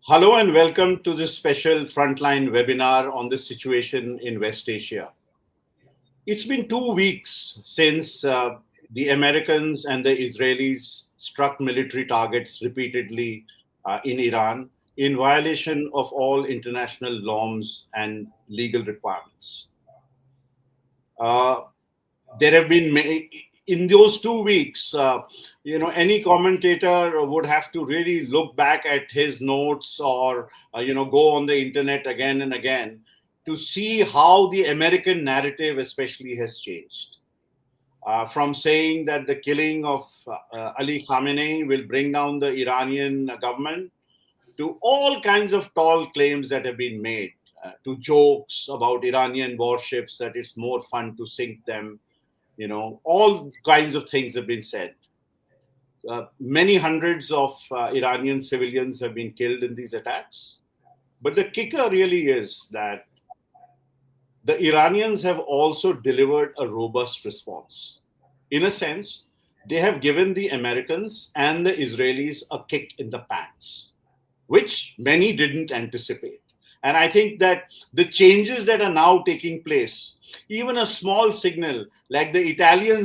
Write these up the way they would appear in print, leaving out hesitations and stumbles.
Hello and welcome to this special frontline webinar on the situation in West Asia. It's been 2 weeks since the Americans and the Israelis struck military targets repeatedly in Iran in violation of all international norms and legal requirements. Uh, there have been in those 2 weeks, any commentator would have to really look back at his notes or go on the internet again and again to see how the American narrative especially has changed, from saying that the killing of Ali Khamenei will bring down the Iranian government to all kinds of tall claims that have been made, to jokes about Iranian warships that it's more fun to sink them. All kinds of things have been said. Many hundreds of Iranian civilians have been killed in these attacks. But the kicker really is that the Iranians have also delivered a robust response. In a sense, they have given the Americans and the Israelis a kick in the pants, which many didn't anticipate. And I think that the changes that are now taking place, even a small signal like the Italian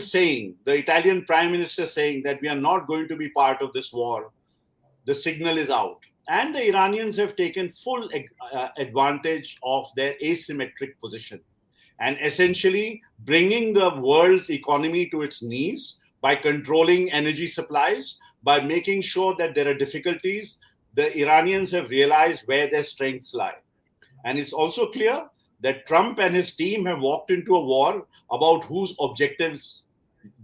prime minister saying that we are not going to be part of this war, the signal is out. And the Iranians have taken full advantage of their asymmetric position and essentially bringing the world's economy to its knees by controlling energy supplies, by making sure that there are difficulties. The Iranians have realized where their strengths lie. And it's also clear that Trump and his team have walked into a war about whose objectives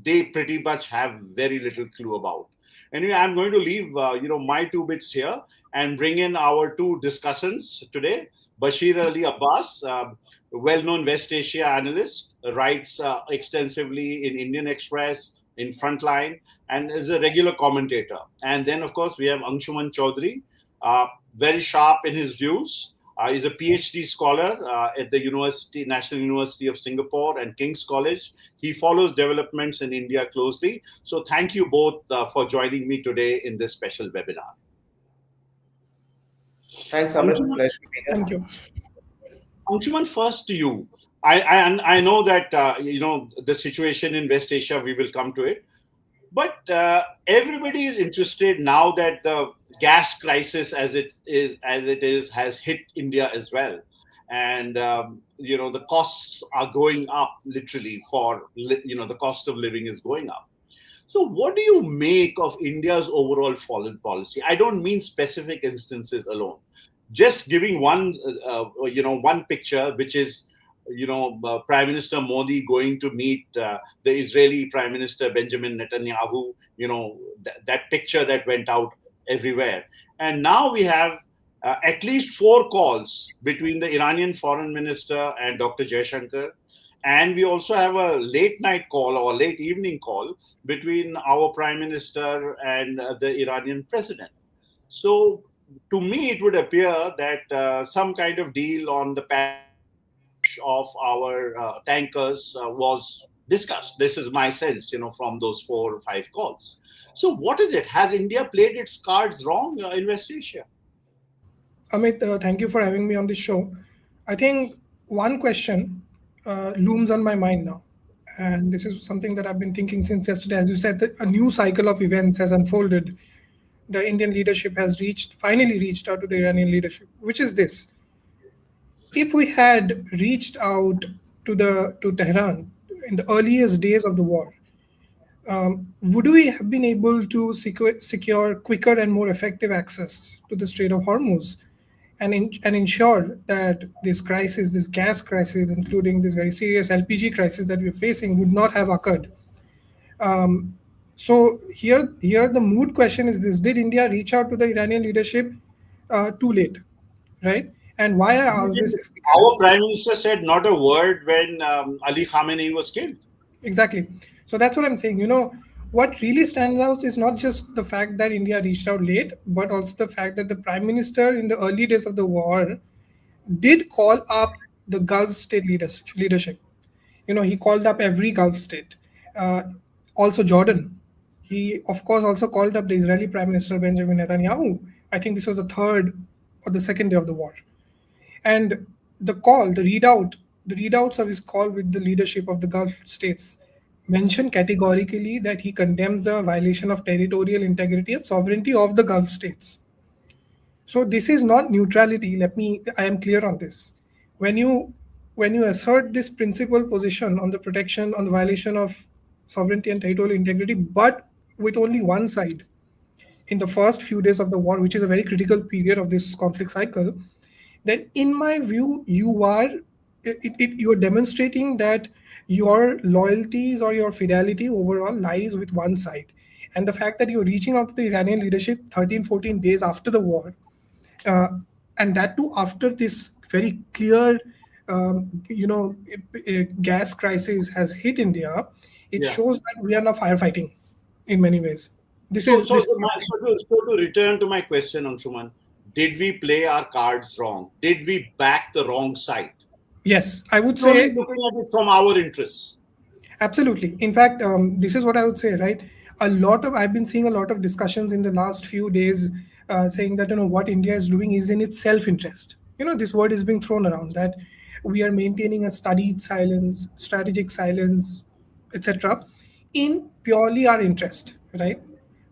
they pretty much have very little clue about. Anyway, I'm going to leave my 2 bits here and bring in our two discussants today. Bashir Ali Abbas, well-known West Asia analyst, writes extensively in Indian Express, in Frontline, and is a regular commentator. And then, of course, we have Anshuman Chaudhary, very sharp in his views. He's a PhD scholar at the National University of Singapore and King's College. He follows developments in India closely. So thank you both for joining me today in this special webinar. Thanks, Amit. Pleasure to be here. Thank you. Anshuman, first to you. I know that the situation in West Asia, we will come to it. But everybody is interested now that the gas crisis, as it is, has hit India as well, and the costs are going up literally. The cost of living is going up. So, what do you make of India's overall foreign policy? I don't mean specific instances alone. Just giving one picture, which is Prime Minister Modi going to meet the Israeli Prime Minister Benjamin Netanyahu, that picture that went out everywhere. And now we have at least 4 calls between the Iranian Foreign Minister and Dr. Jaishankar. And we also have a late night call or late evening call between our Prime Minister and the Iranian President. So to me, it would appear that some kind of deal on the of our tankers was discussed. This is my sense, from those 4 or 5 calls. So what is it? Has India played its cards wrong in West Asia? Amit, thank you for having me on this show. I think one question looms on my mind now. And this is something that I've been thinking since yesterday. As you said, that a new cycle of events has unfolded. The Indian leadership has finally reached out to the Iranian leadership, which is this. If we had reached out to Tehran in the earliest days of the war, would we have been able to secure quicker and more effective access to the Strait of Hormuz and ensure that this crisis, this gas crisis, including this very serious LPG crisis that we're facing, would not have occurred? So here the moot question is this: did India reach out to the Iranian leadership too late, right? And why I ask this is because our Prime Minister said not a word when Ali Khamenei was killed. Exactly. So that's what I'm saying. What really stands out is not just the fact that India reached out late, but also the fact that the Prime Minister in the early days of the war did call up the Gulf state leadership. He called up every Gulf state, also Jordan. He, of course, also called up the Israeli Prime Minister Benjamin Netanyahu. I think this was the third or the second day of the war. And the call, the readouts of his call with the leadership of the Gulf states mention categorically that he condemns the violation of territorial integrity and sovereignty of the Gulf states. So this is not neutrality. I am clear on this. When you assert this principal position on the protection, on the violation of sovereignty and territorial integrity, but with only one side in the first few days of the war, which is a very critical period of this conflict cycle, then in my view, you are demonstrating that your loyalties or your fidelity overall lies with one side. And the fact that you're reaching out to the Iranian leadership 13, 14 days after the war, uh, and that too after this very clear gas crisis has hit India, it Yeah. shows that we are now firefighting in many ways. This So, is so, this so, my, so to return to my question, Anshuman, did we play our cards wrong? Did we back the wrong side? Yes, I would Only say looking at it from our interests. absolutely. In fact, this is what I would say, right? I've been seeing a lot of discussions in the last few days saying that what India is doing is in its self-interest. This word is being thrown around that we are maintaining a studied silence, strategic silence, etc., in purely our interest, right?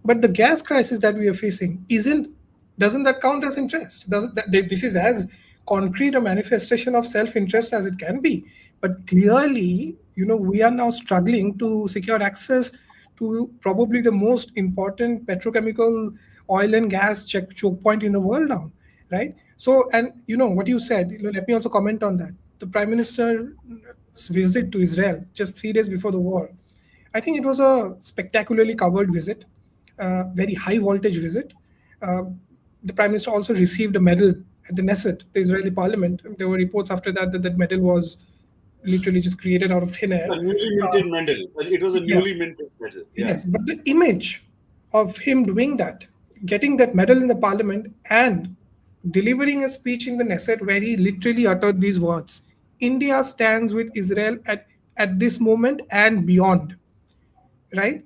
But the gas crisis that we are facing doesn't that count as interest? This is as concrete a manifestation of self-interest as it can be. But clearly, we are now struggling to secure access to probably the most important petrochemical oil and gas choke point in the world now, right? So, and what you said, let me also comment on that. The Prime Minister's visit to Israel just 3 days before the war, I think it was a spectacularly covered visit, very high voltage visit. The Prime Minister also received a medal at the Knesset, the Israeli parliament. There were reports after that that medal was literally just created out of thin air. A newly minted medal. It was a Yeah, newly minted medal. Yeah. yes, but the image of him doing that, getting that medal in the parliament and delivering a speech in the Knesset where he literally uttered these words: India stands with Israel at this moment and beyond, right?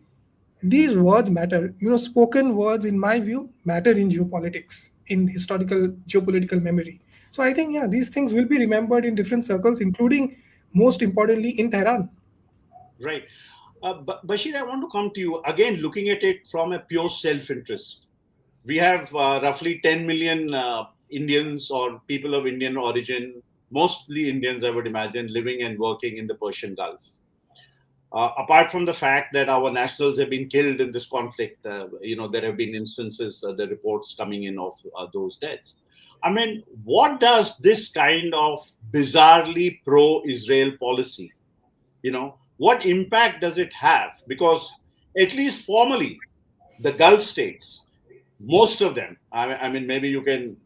These words matter. Spoken words, in my view, matter in geopolitics, in historical geopolitical memory. So I think, yeah, these things will be remembered in different circles, including most importantly in Tehran. Right. But Bashir, I want to come to you again, looking at it from a pure self-interest. We have roughly 10 million Indians or people of Indian origin, mostly Indians, I would imagine, living and working in the Persian Gulf. Apart from the fact that our nationals have been killed in this conflict, there have been instances, the reports coming in of those deaths. I mean, what does this kind of bizarrely pro-Israel policy, what impact does it have? Because at least formally, the Gulf states, most of them, I mean, maybe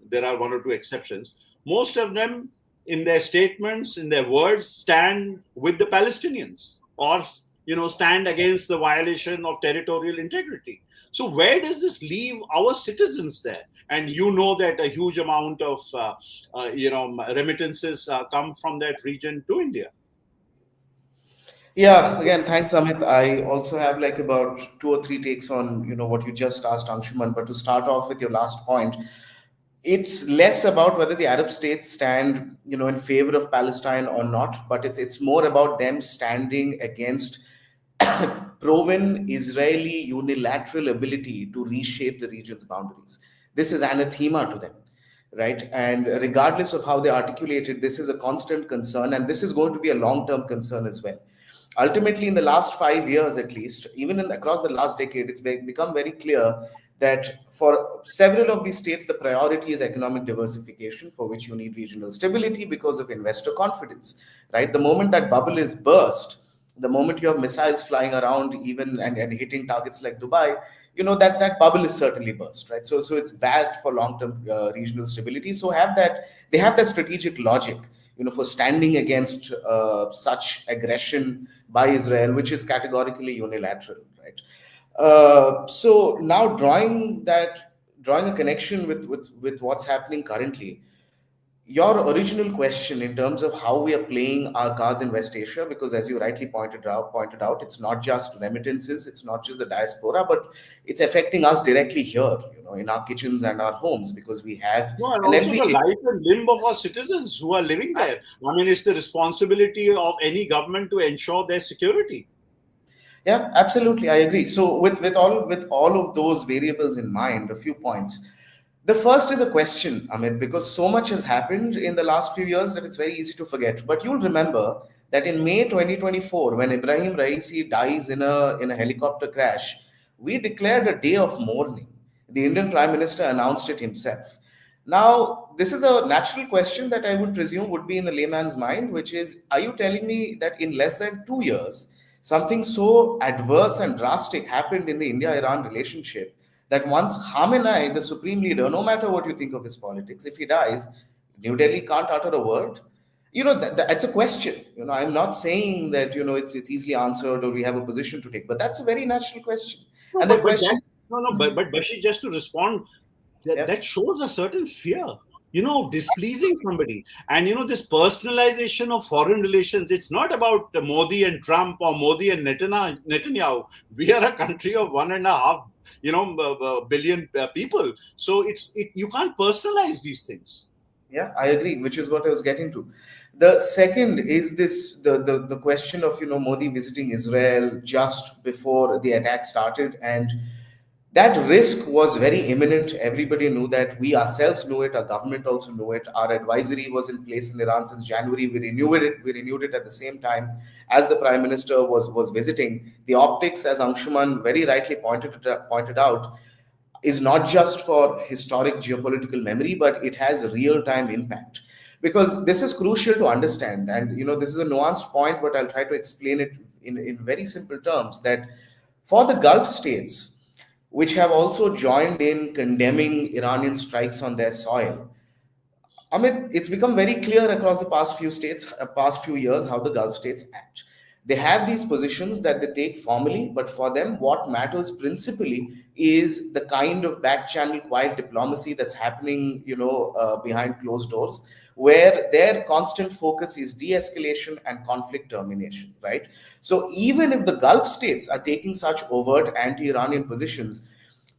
there are one or two exceptions, most of them in their statements, in their words, stand with the Palestinians or, stand against the violation of territorial integrity. So where does this leave our citizens there? And that a huge amount of, remittances come from that region to India. Yeah, again, thanks, Amit. I also have like about two or three takes on what you just asked, Anshuman. But to start off with your last point, it's less about whether the Arab states stand in favor of Palestine or not, but it's more about them standing against proven Israeli unilateral ability to reshape the region's boundaries. This is anathema to them, right? And regardless of how they articulate it, this is a constant concern, and this is going to be a long-term concern as well. Ultimately, in the last 5 years at least, even across the last decade, it's become very clear that for several of these states, the priority is economic diversification, for which you need regional stability because of investor confidence, right? The moment that bubble is burst, the moment you have missiles flying around even and hitting targets like Dubai, that bubble is certainly burst, right? So it's bad for long-term regional stability. So they have that strategic logic, for standing against such aggression by Israel, which is categorically unilateral, right? So now drawing a connection with what's happening currently, your original question in terms of how we are playing our cards in West Asia, because as you rightly pointed out, it's not just remittances, it's not just the diaspora, but it's affecting us directly here, in our kitchens and our homes, because we have No, and an also the MBA. life and limb of our citizens who are living there. I mean, it's the responsibility of any government to ensure their security. Yeah, absolutely, I agree. So with all of those variables in mind, a few points. The first is a question, Amit, because so much has happened in the last few years that it's very easy to forget. But you'll remember that in May 2024, when Ibrahim Raisi dies in a helicopter crash, we declared a day of mourning. The Indian Prime Minister announced it himself. Now, this is a natural question that I would presume would be in the layman's mind, which is, are you telling me that in less than 2 years, something so adverse and drastic happened in the India-Iran relationship that once Khamenei, the supreme leader, no matter what you think of his politics, if he dies, New Delhi can't utter a word? That's a question. I'm not saying that it's easily answered or we have a position to take, but that's a very natural question. No, And but, that but question, that, no, no, but Bashir, just to respond, that shows a certain fear, displeasing somebody. And, this personalization of foreign relations, it's not about Modi and Trump or Modi and Netanyahu. We are a country of 1.5, billion people. So you can't personalize these things. Yeah, I agree, which is what I was getting to. The second is the question of Modi visiting Israel just before the attack started, and that risk was very imminent. Everybody knew that. We ourselves knew it. Our government also knew it. Our advisory was in place in Iran since January. We renewed it. We renewed it at the same time as the Prime Minister was visiting. The optics, as Anshuman very rightly pointed out, is not just for historic geopolitical memory, but it has real-time impact. Because this is crucial to understand. And, this is a nuanced point, but I'll try to explain it in very simple terms, that for the Gulf states, which have also joined in condemning Iranian strikes on their soil, it's become very clear across the past few years, how the Gulf states act. They have these positions that they take formally, but for them, what matters principally is the kind of back-channel quiet diplomacy that's happening, behind closed doors, where their constant focus is de-escalation and conflict termination, right? So even if the Gulf states are taking such overt anti-Iranian positions,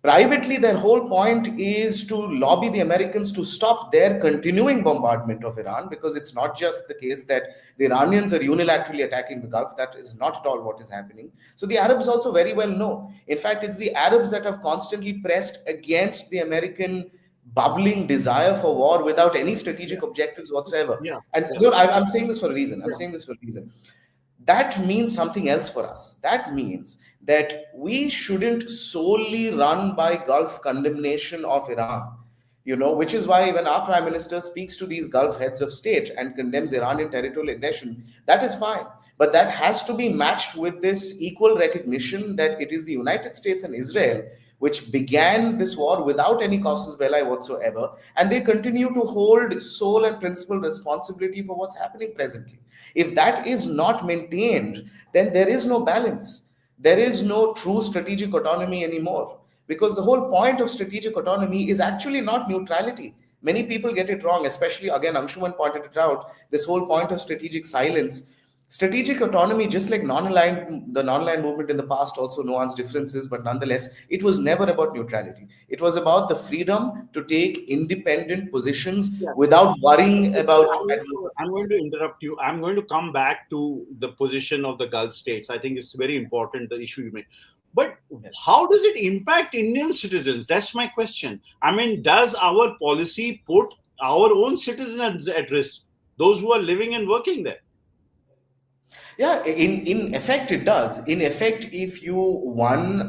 privately, their whole point is to lobby the Americans to stop their continuing bombardment of Iran, because it's not just the case that the Iranians are unilaterally attacking the Gulf. That is not at all what is happening. So the Arabs also very well know. In fact, it's the Arabs that have constantly pressed against the American bubbling desire for war without any strategic objectives whatsoever. Yeah. And I'm saying this for a reason. That means something else for us. That means that we shouldn't solely run by Gulf condemnation of Iran, which is why when our Prime Minister speaks to these Gulf heads of state and condemns Iranian territorial aggression, that is fine. But that has to be matched with this equal recognition that it is the United States and Israel which began this war without any casus belli whatsoever, and they continue to hold sole and principal responsibility for what's happening presently. If that is not maintained, then there is no balance. There is no true strategic autonomy anymore, because the whole point of strategic autonomy is actually not neutrality. Many people get it wrong, especially, again, Anshuman pointed it out, this whole point of strategic silence. Strategic autonomy, just like the non-aligned movement in the past, also nuanced differences, but nonetheless, it was never about neutrality. It was about the freedom to take independent positions without worrying about. I'm going to interrupt you. I'm going to come back to the position of the Gulf states. I think it's very important, the issue you made. But how does it impact Indian citizens? That's my question. I mean, does our policy put our own citizens at risk, those who are living and working there? Yeah, in effect, it does. In effect, if you,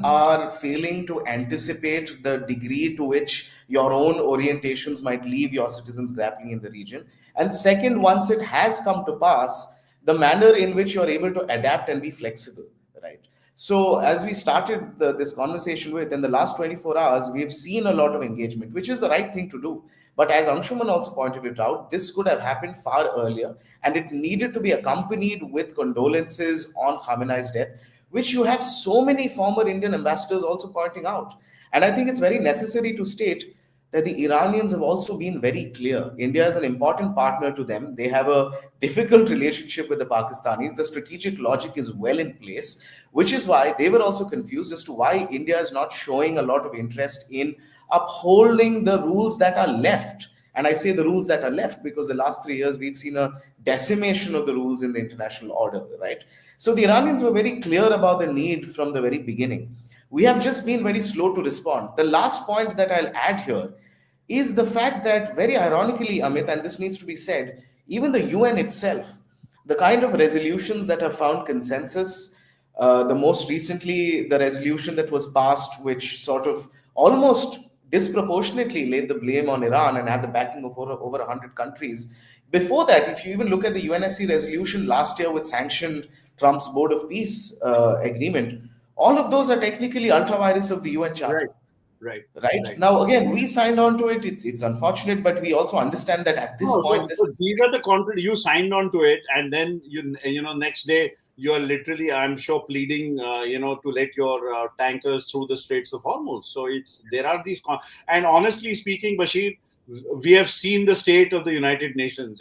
are failing to anticipate the degree to which your own orientations might leave your citizens grappling in the region, and second, once it has come to pass, the manner in which you're able to adapt and be flexible, right? So as we started this conversation with, in the last 24 hours, we've seen a lot of engagement, which is the right thing to do. But as Anshuman also pointed it out, this could have happened far earlier, and it needed to be accompanied with condolences on Khamenei's death, which you have so many former Indian ambassadors also pointing out. And I think it's very necessary to state that the Iranians have also been very clear. India is an important partner to them. They have a difficult relationship with the Pakistanis. The strategic logic is well in place, which is why they were also confused as to why India is not showing a lot of interest in upholding the rules that are left. And I say the rules that are left because the last 3 years we've seen a decimation of the rules in the international order, right? So the Iranians were very clear about the need from the very beginning. We have just been very slow to respond. The last point that I'll add here is the fact that, very ironically, Amit, and this needs to be said, even the UN itself, the kind of resolutions that have found consensus, the most recently, the resolution that was passed, which sort of almost disproportionately laid the blame on Iran and had the backing of over 100 countries. Before that, if you even look at the UNSC resolution last year, which sanctioned Trump's Board of Peace agreement, all of those are technically ultra vires of the UN Charter. Right. Now, again, we signed on to it. It's unfortunate, but we also understand that at this point, so these are the contract. You signed on to it, and then next day you are literally, I'm sure, pleading to let your tankers through the Straits of Hormuz. So there are these and honestly speaking, Bashir, we have seen the state of the United Nations.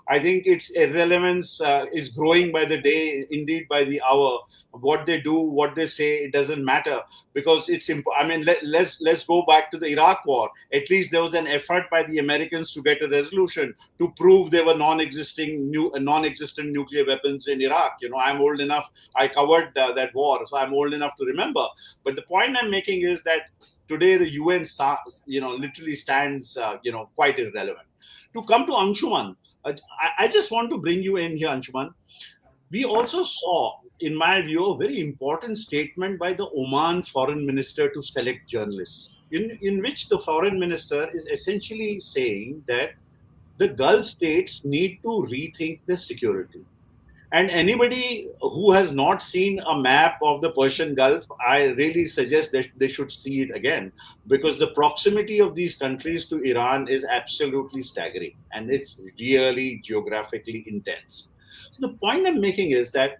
I think its irrelevance is growing by the day, indeed by the hour. What they do, what they say, it doesn't matter, because it's I mean, let's go back to the Iraq war. At least there was an effort by the Americans to get a resolution to prove there were non-existent nuclear weapons in Iraq. I'm old enough. I covered that war, so I'm old enough to remember. But the point I'm making is that today, the UN, literally stands, quite irrelevant. To come to Anshuman, I just want to bring you in here, Anshuman. We also saw, in my view, a very important statement by the Oman foreign minister to select journalists, in which the foreign minister is essentially saying that the Gulf states need to rethink their security. And anybody who has not seen a map of the Persian Gulf, I really suggest that they should see it again, because the proximity of these countries to Iran is absolutely staggering, and it's really geographically intense. So the point I'm making is that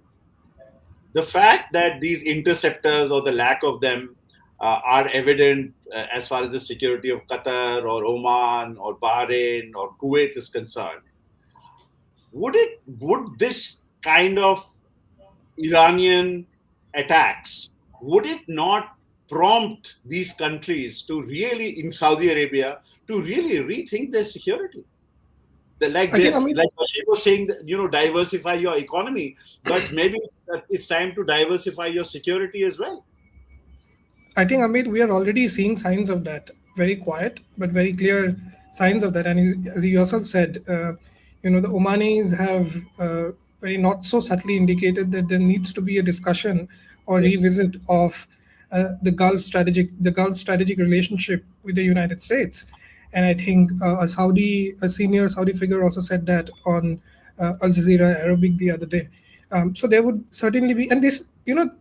the fact that these interceptors, or the lack of them, are evident as far as the security of Qatar or Oman or Bahrain or Kuwait is concerned, would this kind of Iranian attacks, would it not prompt these countries to really, in Saudi Arabia, to really rethink their security? Like Bashir was saying, diversify your economy, but maybe it's time to diversify your security as well. I think, Amit, we are already seeing signs of that. Very quiet, but very clear signs of that. And as you yourself said, the Omanis have very not so subtly indicated that there needs to be a discussion or revisit of the Gulf strategic relationship with the United States. And I think a senior Saudi figure also said that on Al Jazeera Arabic the other day. So there would certainly be, and this,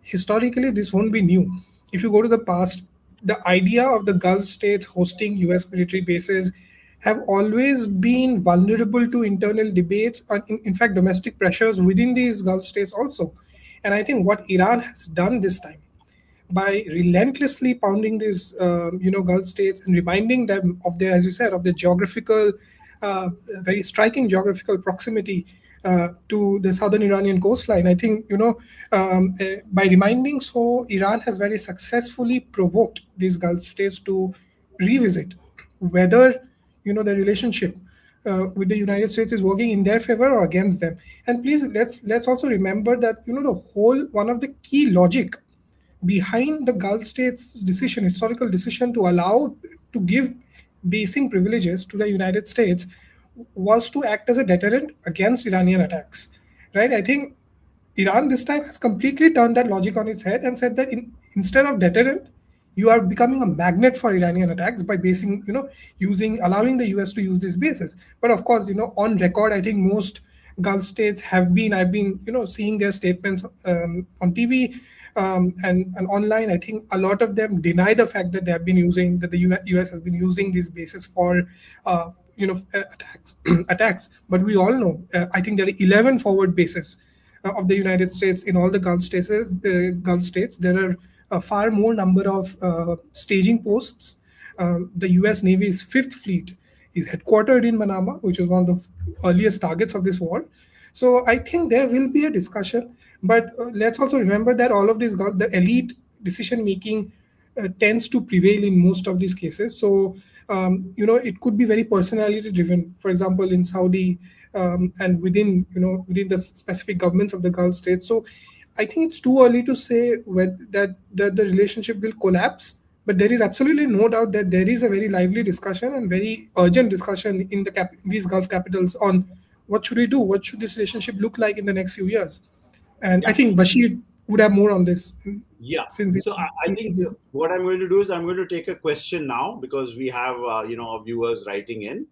historically, this won't be new. If you go to the past, the idea of the Gulf states hosting US military bases have always been vulnerable to internal debates and, in fact, domestic pressures within these Gulf states also. And I think what Iran has done this time, by relentlessly pounding these, Gulf states and reminding them of their, as you said, of the geographical, very striking geographical proximity to the southern Iranian coastline. I think, by reminding so, Iran has very successfully provoked these Gulf states to revisit whether, the relationship with the United States is working in their favor or against them. And please, let's also remember that, one of the key logic behind the Gulf states' historical decision to give basing privileges to the United States was to act as a deterrent against Iranian attacks, right? I think Iran this time has completely turned that logic on its head and said that instead of deterrent, you are becoming a magnet for Iranian attacks by allowing the US to use these bases. But of course, on record, I think most Gulf states I've been, seeing their statements on TV and online. I think a lot of them deny the fact that the US has been using these bases for attacks. But we all know, I think there are 11 forward bases of the United States in all the Gulf states. There are a far more number of staging posts. The US Navy's Fifth Fleet is headquartered in Manama, which is one of the earliest targets of this war. So I think there will be a discussion, but let's also remember that all of this, the elite decision making tends to prevail in most of these cases. So, it could be very personality driven. For example, in Saudi, and within the specific governments of the Gulf states. So, I think it's too early to say that the relationship will collapse. But there is absolutely no doubt that there is a very lively discussion and very urgent discussion in these Gulf capitals on what should we do, what should this relationship look like in the next few years. And I Yeah. think Bashir would have more on this, Yeah. since So I think what I'm going to do is I'm going to take a question now, because we have viewers writing in,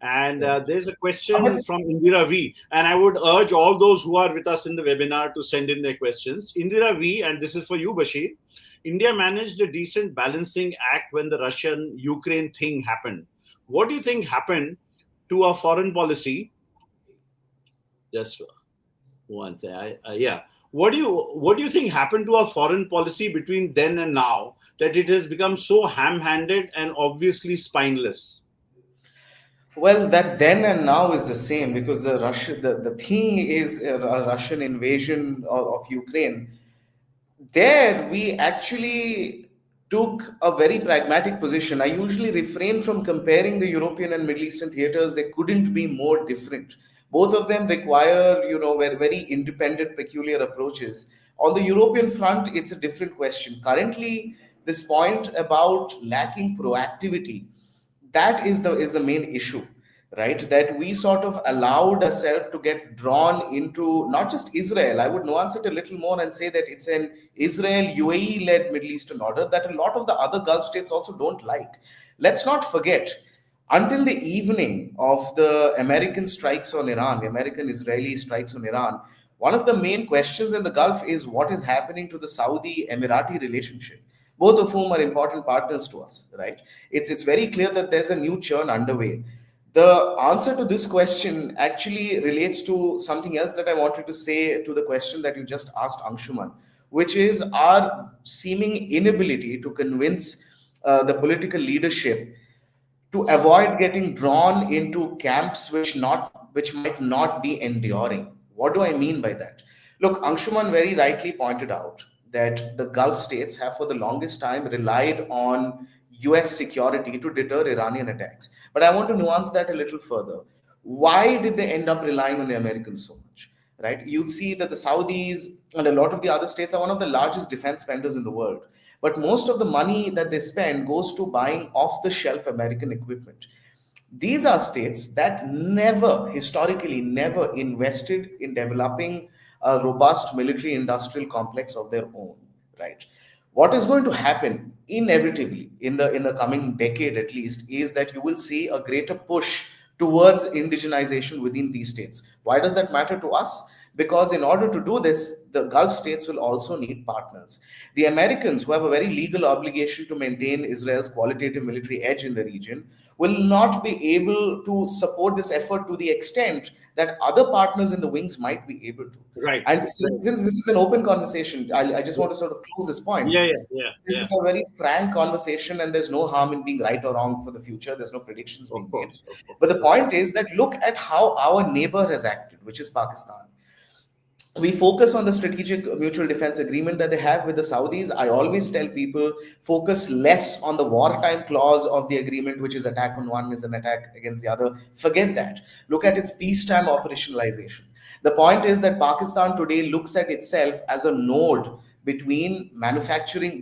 and there's a question from Indira V. And I would urge all those who are with us in the webinar to send in their questions. Indira V, and this is for you, Bashir. India managed a decent balancing act when the Russian-Ukraine thing happened. What do you think happened to our foreign policy? Just one second. Yeah. What do you think happened to our foreign policy between then and now that it has become so ham-handed and obviously spineless? Well, that then and now is the same, because the thing is a Russian invasion of Ukraine. There we actually took a very pragmatic position. I usually refrain from comparing the European and Middle Eastern theaters. They couldn't be more different. Both of them require, very independent, peculiar approaches. On the European front, it's a different question. Currently, this point about lacking proactivity, that is the main issue, right? That we sort of allowed ourselves to get drawn into not just Israel. I would nuance it a little more and say that it's an Israel UAE led Middle Eastern order that a lot of the other Gulf states also don't like. Let's not forget, until the evening of the American strikes on Iran, the American Israeli strikes on Iran, one of the main questions in the Gulf is what is happening to the Saudi Emirati relationship, both of whom are important partners to us, right? It's very clear that there's a new churn underway. The answer to this question actually relates to something else that I wanted to say to the question that you just asked, Anshuman, which is our seeming inability to convince the political leadership to avoid getting drawn into camps which might not be enduring. What do I mean by that? Look, Anshuman very rightly pointed out that the Gulf states have for the longest time relied on US security to deter Iranian attacks. But I want to nuance that a little further. Why did they end up relying on the Americans so much? Right? You'll see that the Saudis and a lot of the other states are one of the largest defense spenders in the world. But most of the money that they spend goes to buying off the shelf American equipment. These are states that historically never invested in developing a robust military industrial complex of their own, right? What is going to happen inevitably in the coming decade at least is that you will see a greater push towards indigenization within these states. Why does that matter to us? Because in order to do this, the Gulf states will also need partners. The Americans, who have a very legal obligation to maintain Israel's qualitative military edge in the region, will not be able to support this effort to the extent that other partners in the wings might be able to. Right. And since this is an open conversation, I just want to sort of close this point. This is a very frank conversation, and there's no harm in being right or wrong for the future. There's no predictions being made. But the point is that look at how our neighbor has acted, which is Pakistan. We focus on the strategic mutual defense agreement that they have with the Saudis. I always tell people, focus less on the wartime clause of the agreement, which is attack on one is an attack against the other. Forget that. Look at its peacetime operationalization. The point is that Pakistan today looks at itself as a node between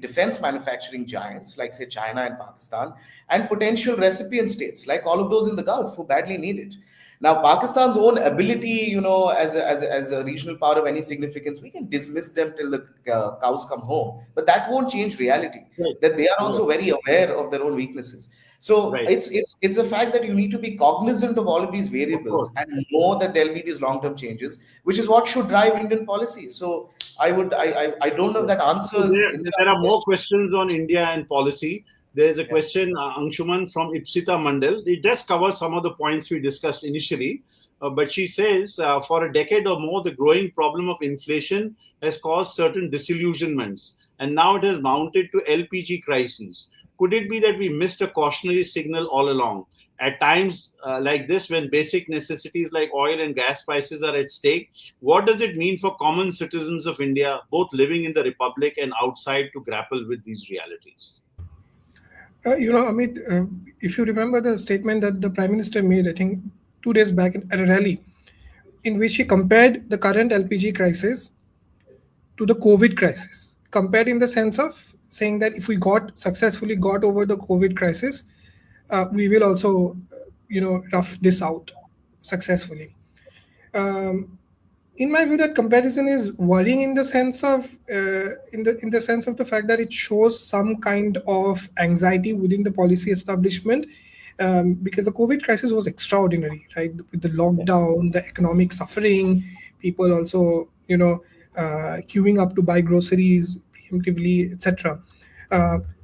defense manufacturing giants like, say, China and Pakistan, and potential recipient states like all of those in the Gulf who badly need it. Now, Pakistan's own ability, as a regional power of any significance, we can dismiss them till the cows come home, but that won't change reality. Right. That they are also very aware of their own weaknesses. So it's a fact that you need to be cognizant of all of these variables and know that there'll be these long-term changes, which is what should drive Indian policy. So I don't know if that answers. There are more questions on India and policy. There is a question, Anshuman, from Ipsita Mandal. It does cover some of the points we discussed initially, but she says, for a decade or more, the growing problem of inflation has caused certain disillusionments, and now it has mounted to LPG crises. Could it be that we missed a cautionary signal all along? At times like this, when basic necessities like oil and gas prices are at stake, what does it mean for common citizens of India, both living in the Republic and outside, to grapple with these realities? Amit, if you remember the statement that the Prime Minister made, I think 2 days back at a rally, in which he compared the current LPG crisis to the COVID crisis. Compared in the sense of saying that if we successfully got over the COVID crisis, we will also, rough this out successfully. In my view, that comparison is worrying in the sense of in the sense of the fact that it shows some kind of anxiety within the policy establishment, because the COVID crisis was extraordinary, right? With the lockdown, the economic suffering, people also queuing up to buy groceries preemptively, etc.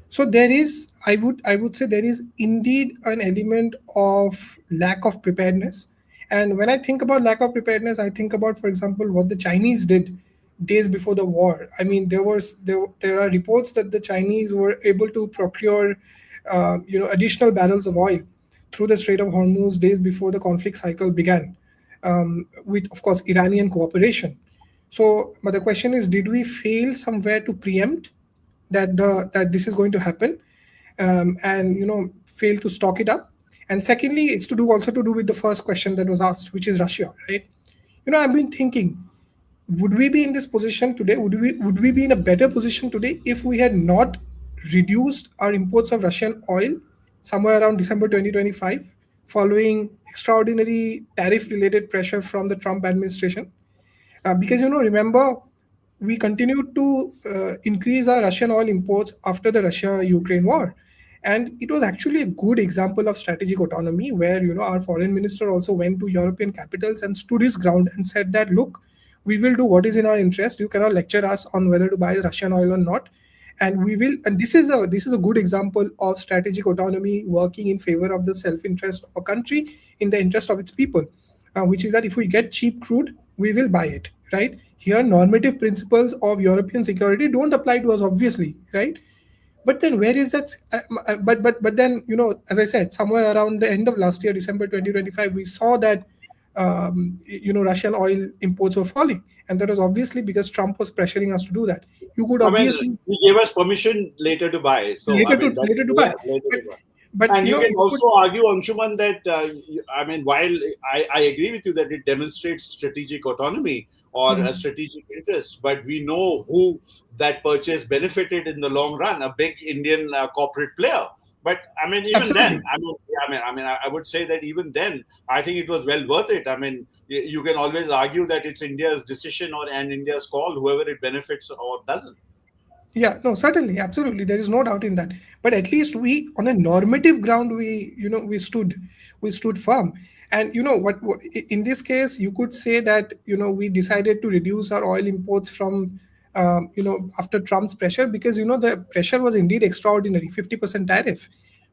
So there is, I would say, there is indeed an element of lack of preparedness. And when I think about lack of preparedness, I think about, for example, what the Chinese did days before the war. I mean, there are reports that the Chinese were able to procure additional barrels of oil through the Strait of Hormuz days before the conflict cycle began, with, of course, Iranian cooperation. So, but the question is, did we fail somewhere to preempt that this is going to happen, and fail to stock it up? And secondly, it's to do with the first question that was asked, which is Russia, right? I've been thinking, would we be in this position today? Would we be in a better position today if we had not reduced our imports of Russian oil somewhere around December 2025, following extraordinary tariff related pressure from the Trump administration? Because remember, we continued to increase our Russian oil imports after the Russia-Ukraine war, and it was actually a good example of strategic autonomy, where our foreign minister also went to European capitals and stood his ground and said that, look, we will do what is in our interest. You cannot lecture us on whether to buy Russian oil or not, and we will. And this is a good example of strategic autonomy working in favor of the self-interest of a country in the interest of its people, which is that if we get cheap crude, we will buy it, right? Here, normative principles of European security don't apply to us, obviously, right? But then where is that? But then, as I said, somewhere around the end of last year, December 2025, we saw that Russian oil imports were falling, and that was obviously because Trump was pressuring us to do that. You could I mean, obviously he gave us permission later to buy it. So, I mean, that's, later to yeah, buy, later but to buy. but And you can you could. also argue, Anshuman, that, I mean, while I agree with you that it demonstrates strategic autonomy or a strategic interest, but we know who that purchase benefited in the long run, a big Indian corporate player. But I mean, even then, Absolutely. I would say that even then, I think it was well worth it. I mean, you can always argue that it's India's decision and India's call, whoever it benefits or doesn't. Yeah, no, certainly, absolutely. There is no doubt in that. But at least we, on a normative ground, we stood firm. And in this case, you could say that we decided to reduce our oil imports from after Trump's pressure, because the pressure was indeed extraordinary, 50% tariff.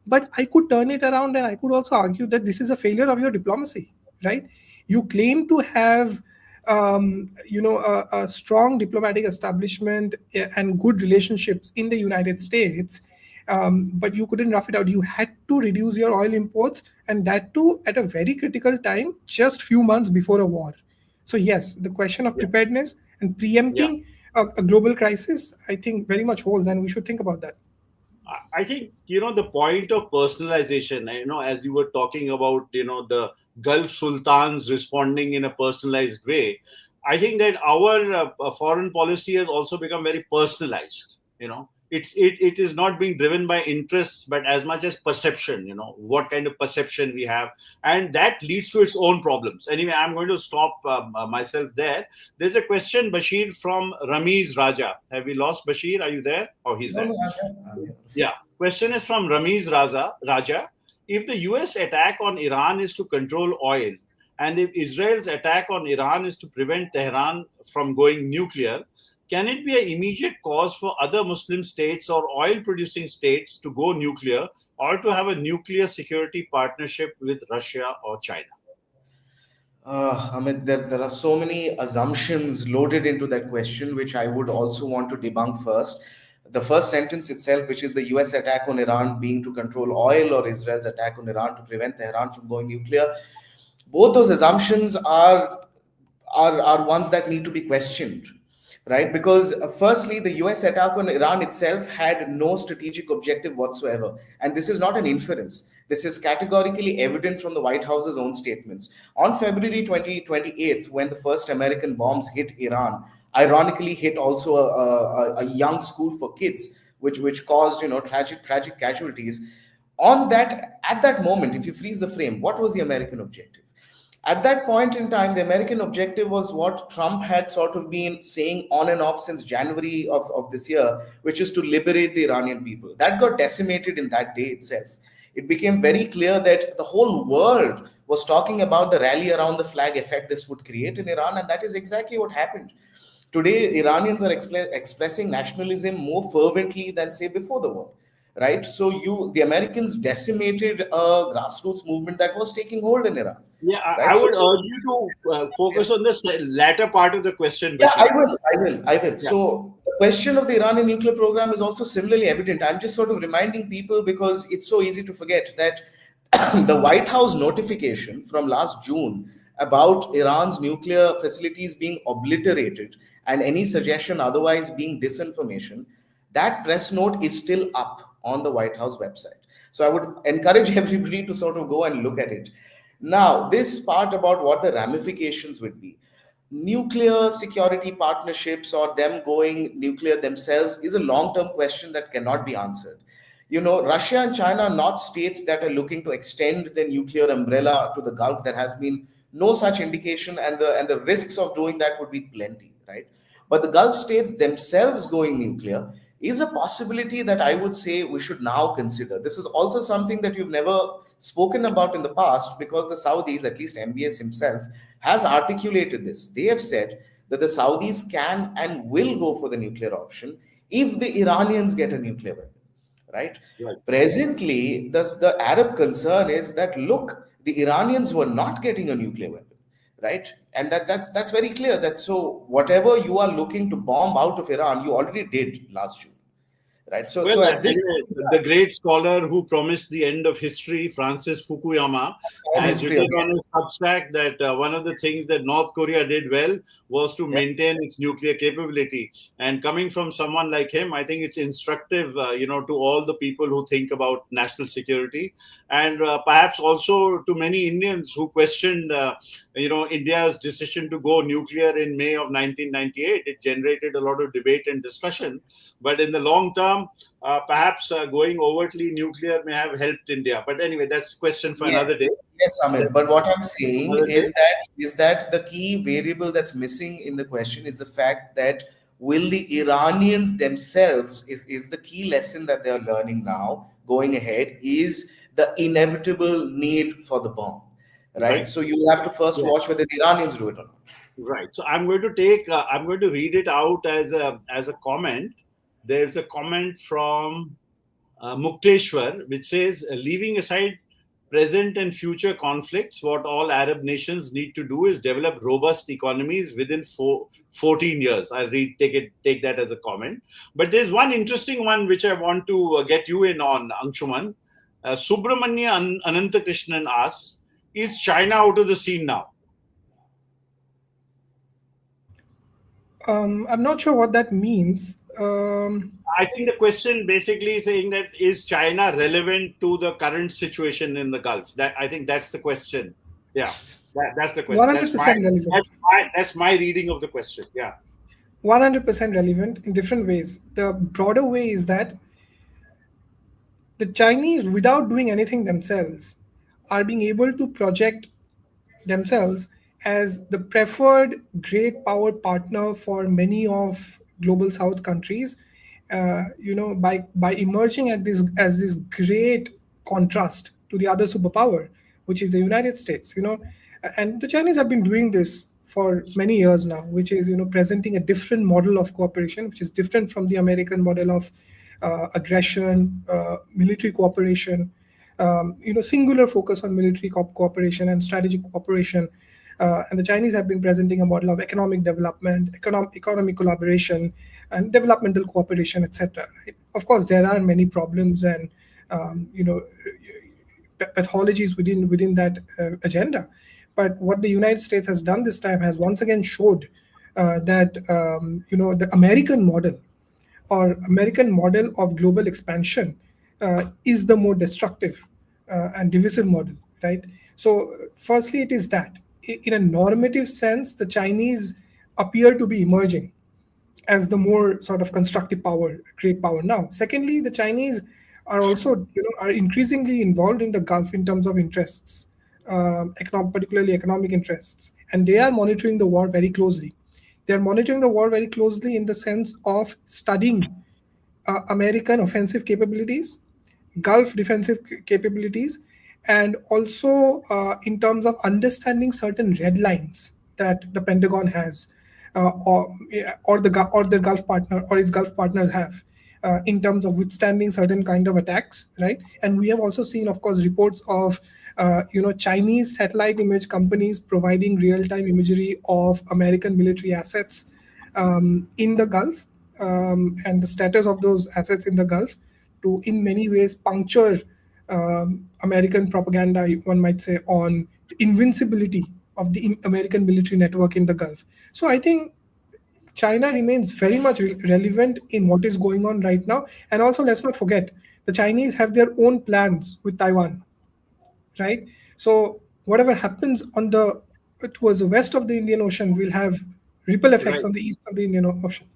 But I could turn it around, and I could also argue that this is a failure of your diplomacy, right? You claim to have a strong diplomatic establishment, and good relationships in the United States, but you couldn't rough it out. You had to reduce your oil imports, and that too at a very critical time, just few months before a war. So yes, the question of Yeah. preparedness and Yeah. preempting a global crisis, I think, very much holds, and we should think about that. I think, the point of personalization, as you were talking about, the Gulf sultans responding in a personalized way. I think that our foreign policy has also become very personalized. It is not being driven by interests, but as much as perception. What kind of perception we have, and that leads to its own problems. Anyway, I'm going to stop myself there. There's a question, Bashir, from Ramiz Raja. Have we lost Bashir? Are you there? Oh, he's No, there. no, I'm here. Yeah. Question is from Ramiz Raja. If the US attack on Iran is to control oil, and if Israel's attack on Iran is to prevent Tehran from going nuclear, can it be an immediate cause for other Muslim states or oil producing states to go nuclear, or to have a nuclear security partnership with Russia or China? Amit, there are so many assumptions loaded into that question, which I would also want to debunk first. The first sentence itself, which is the US attack on Iran being to control oil, or Israel's attack on Iran to prevent Tehran from going nuclear, both those assumptions are ones that need to be questioned. right? Because firstly, the US attack on Iran itself had no strategic objective whatsoever. And this is not an inference. This is categorically evident from the White House's own statements. On February 28th, when the first American bombs hit Iran, ironically hit also a young school for kids, which caused, tragic casualties. On that, at that moment, if you freeze the frame, what was the American objective? At that point in time, the American objective was what Trump had sort of been saying on and off since January of this year, which is to liberate the Iranian people. That got decimated in that day itself. It became very clear that the whole world was talking about the rally around the flag effect this would create in Iran, and that is exactly what happened. Today, Iranians are expressing nationalism more fervently than, say, before the war, right? So the Americans decimated a grassroots movement that was taking hold in Iran. Yeah, Right? I would urge you to focus on the latter part of the question. Yeah, Bashir. I will. Yeah. So the question of the Iranian nuclear program is also similarly evident. I'm just sort of reminding people because it's so easy to forget that the White House notification from last June about Iran's nuclear facilities being obliterated and any suggestion otherwise being disinformation, that press note is still up on the White House website. So I would encourage everybody to sort of go and look at it. Now, this part about what the ramifications would be. Nuclear security partnerships or them going nuclear themselves is a long-term question that cannot be answered. Russia and China are not states that are looking to extend the nuclear umbrella to the Gulf. There has been no such indication, and the risks of doing that would be plenty, right? But the Gulf states themselves going nuclear is a possibility that I would say we should now consider. This is also something that you've never spoken about in the past because the Saudis, at least MBS himself, has articulated this. They have said that the Saudis can and will go for the nuclear option if the Iranians get a nuclear weapon, right? Presently, the Arab concern is that, look, the Iranians were not getting a nuclear weapon, right? And that's very clear that so whatever you are looking to bomb out of Iran, you already did last June. Right. So at this anyway, the great scholar who promised the end of history, Francis Fukuyama, has written on his Substack that one of the things that North Korea did well was to maintain its nuclear capability. And coming from someone like him, I think it's instructive, to all the people who think about national security, and perhaps also to many Indians who questioned, India's decision to go nuclear in May of 1998. It generated a lot of debate and discussion, but in the long term, perhaps going overtly nuclear may have helped India. But anyway, that's a question for another day. Yes, Amit. But what I'm saying is that the key variable that's missing in the question is the fact that will the Iranians themselves is the key lesson that they're learning now going ahead is the inevitable need for the bomb. Right? So you have to first watch whether the Iranians do it or not. Right. So I'm going to read it out as a comment. There's a comment from Mukteshwar, which says, leaving aside present and future conflicts, what all Arab nations need to do is develop robust economies within 14 years. I'll take that as a comment. But there's one interesting one which I want to get you in on, Anshuman. Subramanya Anantakrishnan asks, is China out of the scene now? I'm not sure what that means. I think the question basically is saying that is China relevant to the current situation in the Gulf? I think that's the question. Yeah, that's the question. 100% relevant. That's my reading of the question. Yeah, 100% relevant in different ways. The broader way is that the Chinese, without doing anything themselves, are being able to project themselves as the preferred great power partner for many of global South countries, by emerging as this great contrast to the other superpower, which is the United States. And the Chinese have been doing this for many years now, which is presenting a different model of cooperation, which is different from the American model of aggression, military cooperation, singular focus on military cooperation and strategic cooperation. And the Chinese have been presenting a model of economic development, economic collaboration, and developmental cooperation, etc. Right? Of course, there are many problems and pathologies within that agenda. But what the United States has done this time has once again showed that the American model or American model of global expansion is the more destructive and divisive model, right? So, firstly, it is that in a normative sense, the Chinese appear to be emerging as the more sort of constructive power, great power now. Secondly, the Chinese are also, are increasingly involved in the Gulf in terms of interests, particularly economic interests, and they are monitoring the war very closely. They are monitoring the war very closely in the sense of studying American offensive capabilities, Gulf defensive capabilities, and also in terms of understanding certain red lines that the Pentagon has, or the Gulf partner or its Gulf partners have, in terms of withstanding certain kind of attacks, right? And we have also seen, of course, reports of Chinese satellite image companies providing real-time imagery of American military assets in the Gulf, and the status of those assets in the Gulf to, in many ways, puncture American propaganda, one might say, on the invincibility of the American military network in the Gulf. So I think China remains very much relevant in what is going on right now. And also, let's not forget, the Chinese have their own plans with Taiwan, right? So whatever happens towards the west of the Indian Ocean will have ripple effects Right. on the east of the Indian Ocean.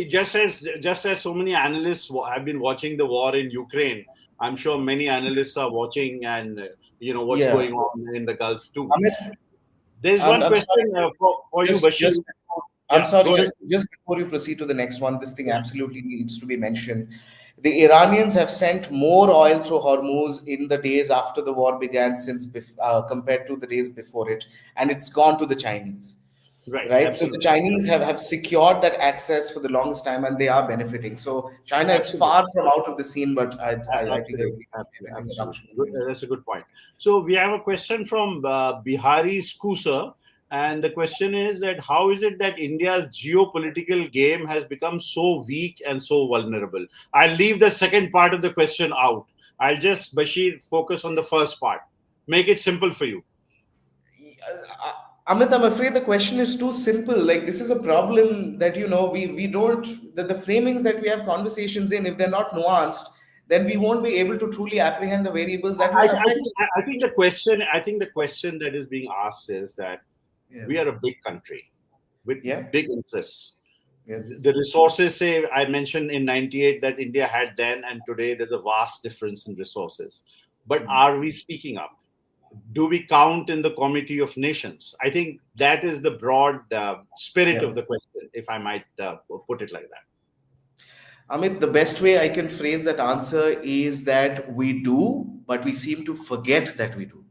Just as so many analysts have been watching the war in Ukraine, I'm sure many analysts are watching and what's Yeah. going on in the Gulf too. Amit, There's one I'm question sorry. for you, Just, Bashir. just, I'm Yeah, sorry. go ahead. Just before you proceed to the next one, this thing absolutely needs to be mentioned. The Iranians have sent more oil through Hormuz in the days after the war began, compared to the days before it, and it's gone to the Chinese. Right, Right. So the absolutely, Chinese have secured that access for the longest time, and they are benefiting. So China is absolutely. far from out of the scene, but I think I Absolutely, agree with everything that absolutely. Anshuman Good, mentioned. that's a good point. So we have a question from Bihari Scooser, and the question is that how is it that India's geopolitical game has become so weak and so vulnerable? I'll leave the second part of the question out. I'll just, Bashir, focus on the first part. Make it simple for you. Amit, I'm afraid the question is too simple. Like, this is a problem that we don't, the framings that we have conversations in, if they're not nuanced, then we won't be able to truly apprehend the variables that will affect. I think the question that is being asked is that Yeah, we are a big country with yeah, big interests. yeah. The resources, say, I mentioned in 98 that India had then, and today there's a vast difference in resources. But are we speaking up? Do we count in the Committee of Nations? I think that is the broad spirit Yeah. of the question, if I might put it like that. Amit, the best way I can phrase that answer is that we do, but we seem to forget that we do,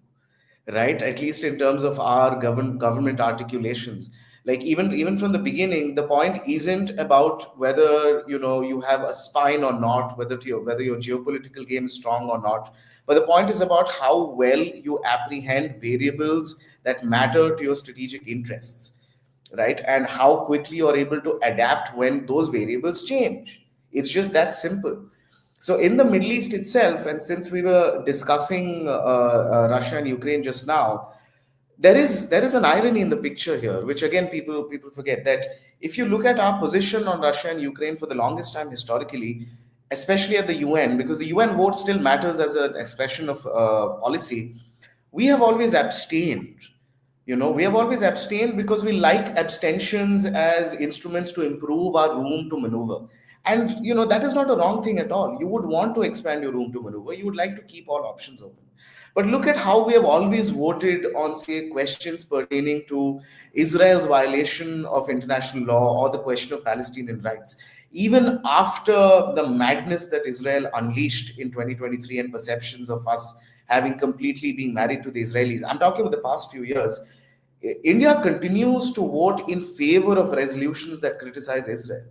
right? At least in terms of our government articulations. Like, even from the beginning, the point isn't about whether you have a spine or not, whether your geopolitical game is strong or not, but the point is about how well you apprehend variables that matter to your strategic interests, right? And how quickly you're able to adapt when those variables change. It's just that simple. So in the Middle East itself, and since we were discussing Russia and Ukraine just now, there is an irony in the picture here, which again people forget, that if you look at our position on Russia and Ukraine for the longest time historically, especially at the UN, because the UN vote still matters as an expression of policy, we have always abstained. We have always abstained because we like abstentions as instruments to improve our room to maneuver. And that is not a wrong thing at all. You would want to expand your room to maneuver. You would like to keep all options open. But look at how we have always voted on, say, questions pertaining to Israel's violation of international law or the question of Palestinian rights. Even after the madness that Israel unleashed in 2023 and perceptions of us having completely been married to the Israelis, I'm talking about the past few years, India continues to vote in favor of resolutions that criticize Israel,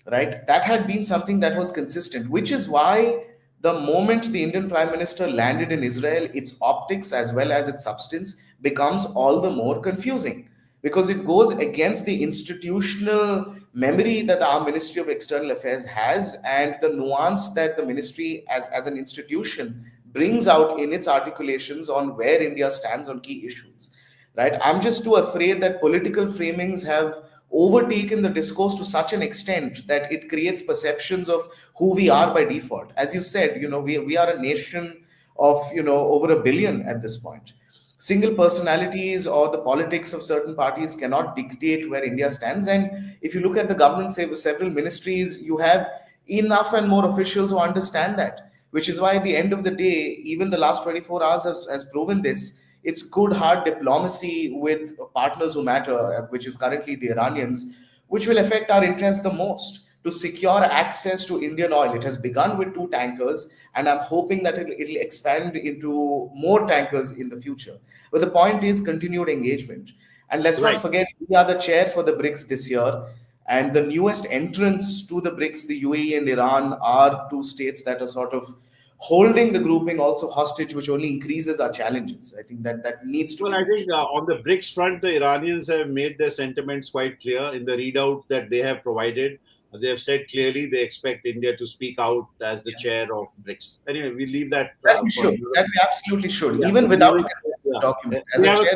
right? That had been something that was consistent, which is why the moment the Indian Prime Minister landed in Israel, its optics as well as its substance becomes all the more confusing, because it goes against the institutional memory that our Ministry of External Affairs has, and the nuance that the ministry as an institution brings out in its articulations on where India stands on key issues. right? I'm just too afraid that political framings have overtaken the discourse to such an extent that it creates perceptions of who we are by default. As you said, we are a nation of, over a billion at this point. Single personalities or the politics of certain parties cannot dictate where India stands. And if you look at the government, say, with several ministries, you have enough and more officials who understand that, which is why at the end of the day, even the last 24 hours has proven this. It's good, hard diplomacy with partners who matter, which is currently the Iranians, which will affect our interests the most to secure access to Indian oil. It has begun with 2 tankers, and I'm hoping that it'll expand into more tankers in the future. But the point is continued engagement. And let's not forget, we are the chair for the BRICS this year. And the newest entrants to the BRICS, the UAE and Iran, are 2 states that are sort of holding the grouping also hostage, which only increases our challenges. I think that needs to. Well, I think on the BRICS front, the Iranians have made their sentiments quite clear in the readout that they have provided. They have said clearly they expect India to speak out as the chair of BRICS. Anyway, we leave that. That we should. That we absolutely should, Yeah, even without a consensus document. As we a have chair,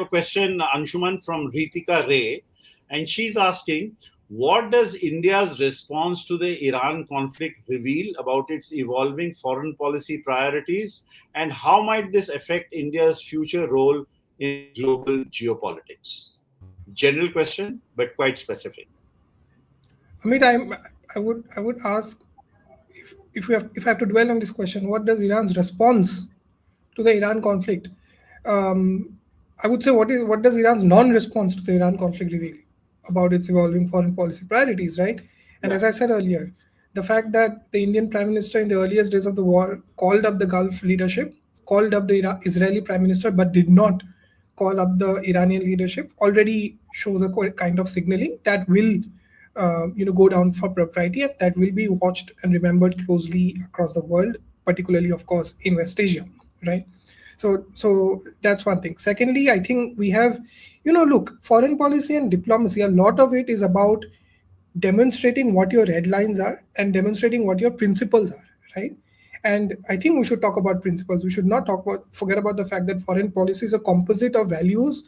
a question Anshuman, from Ritika Ray, and she's asking, what does India's response to the Iran conflict reveal about its evolving foreign policy priorities, and how might this affect India's future role in global geopolitics? General question, but quite specific. Amit, I would ask, if I have to dwell on this question, what does Iran's response to the Iran conflict? I would say, what does Iran's non-response to the Iran conflict reveal about its evolving foreign policy priorities, right? And as I said earlier, the fact that the Indian Prime Minister in the earliest days of the war called up the Gulf leadership, called up the Israeli Prime Minister, but did not call up the Iranian leadership, already shows a kind of signaling that will go down for propriety, and that will be watched and remembered closely across the world, particularly, of course, in West Asia, right? So that's one thing. Secondly, I think we have, look, foreign policy and diplomacy, a lot of it is about demonstrating what your red lines are and demonstrating what your principles are, right? And I think we should talk about principles. We should not forget about the fact that foreign policy is a composite of values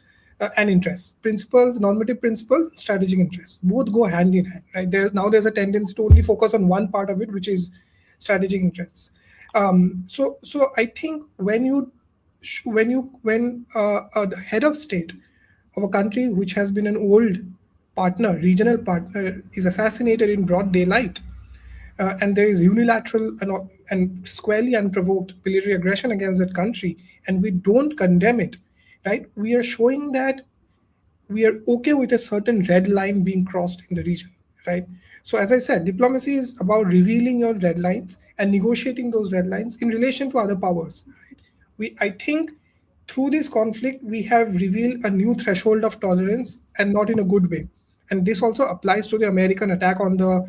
and interests. Principles, normative principles, strategic interests, both go hand in hand, right? There's a tendency to only focus on one part of it, which is strategic interests. So I think when the head of state of a country which has been an old partner, regional partner, is assassinated in broad daylight, and there is unilateral and squarely unprovoked military aggression against that country, and we don't condemn it, right? We are showing that we are okay with a certain red line being crossed in the region, right? So as I said, diplomacy is about revealing your red lines and negotiating those red lines in relation to other powers, right? I think through this conflict, we have revealed a new threshold of tolerance, and not in a good way. And this also applies to the American attack on the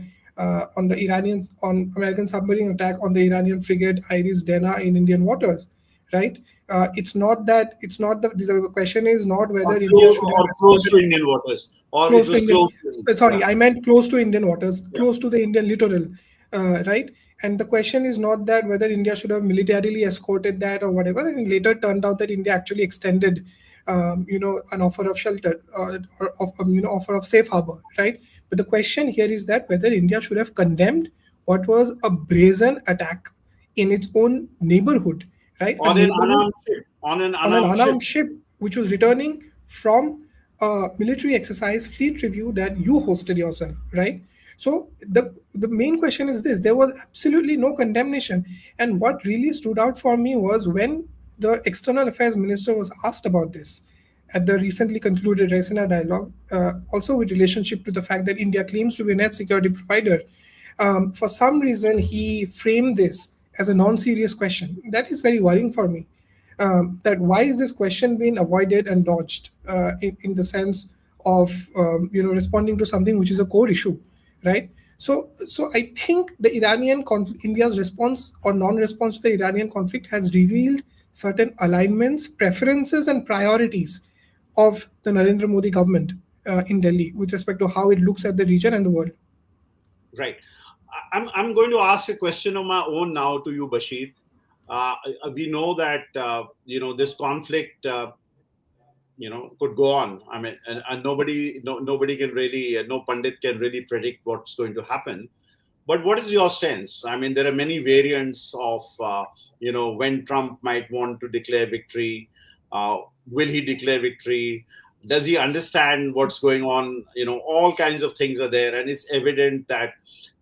American submarine attack on the Iranian frigate Iris Dena in Indian waters, right? The question is not whether India should have close to Indian waters, or close it was to Indian, close. sorry, I meant close to Indian waters, close to the Indian littoral, right? And the question is not that whether India should have militarily escorted that or whatever. And later turned out that India actually extended, an offer of shelter or offer of safe harbor, right? But the question here is that whether India should have condemned what was a brazen attack in its own neighborhood, right? On an unarmed ship, which was returning from a military exercise, fleet review, that you hosted yourself, right? So the main question is this: there was absolutely no condemnation. And what really stood out for me was when the External Affairs Minister was asked about this at the recently concluded Raisina dialogue, also with relationship to the fact that India claims to be a net security provider. For some reason, he framed this as a non-serious question. That is very worrying for me. That why is this question being avoided and dodged in the sense of responding to something which is a core issue, right? So I think the India's response or non-response to the Iranian conflict has revealed certain alignments, preferences, and priorities of the Narendra Modi government in Delhi with respect to how it looks at the region and the world. Right. I'm going to ask a question of my own now to you, Bashir. We know that this conflict could go on. I mean, and nobody can really, no pundit can really predict what's going to happen. But what is your sense? I mean, there are many variants of, when Trump might want to declare victory. Will he declare victory? Does he understand what's going on? All kinds of things are there. And it's evident that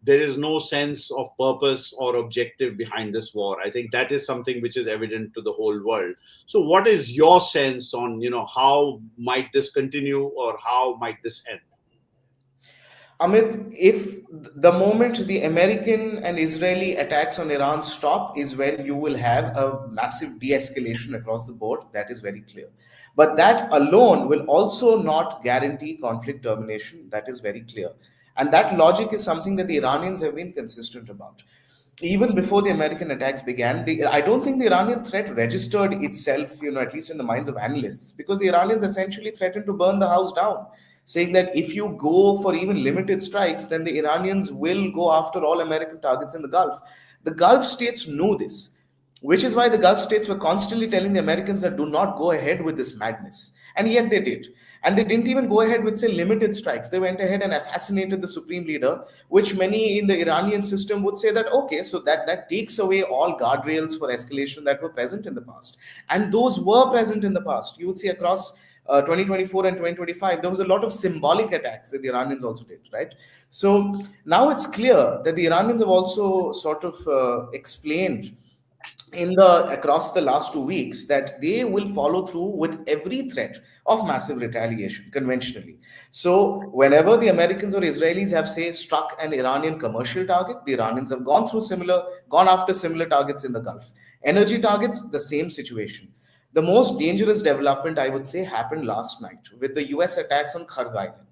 there is no sense of purpose or objective behind this war. I think that is something which is evident to the whole world. So what is your sense on, how might this continue or how might this end? Amit, if the moment the American and Israeli attacks on Iran stop is when you will have a massive de-escalation across the board. That is very clear. But that alone will also not guarantee conflict termination. That is very clear. And that logic is something that the Iranians have been consistent about. Even before the American attacks began, I don't think the Iranian threat registered itself, at least in the minds of analysts, because the Iranians essentially threatened to burn the house down, saying that if you go for even limited strikes, then the Iranians will go after all American targets in the Gulf. The Gulf states know this, which is why the Gulf states were constantly telling the Americans that do not go ahead with this madness. And yet they did. And they didn't even go ahead with, say, limited strikes. They went ahead and assassinated the supreme leader, which many in the Iranian system would say that, okay, so that takes away all guardrails for escalation that were present in the past. And those were present in the past. You would see across 2024 and 2025, there was a lot of symbolic attacks that the Iranians also did, right? So now it's clear that the Iranians have also sort of explained across the last 2 weeks that they will follow through with every threat of massive retaliation conventionally. So whenever the Americans or Israelis have, say, struck an Iranian commercial target, the Iranians have gone after similar targets in the Gulf. Energy targets, the same situation. The most dangerous development, I would say, happened last night with the US attacks on Kharg Island.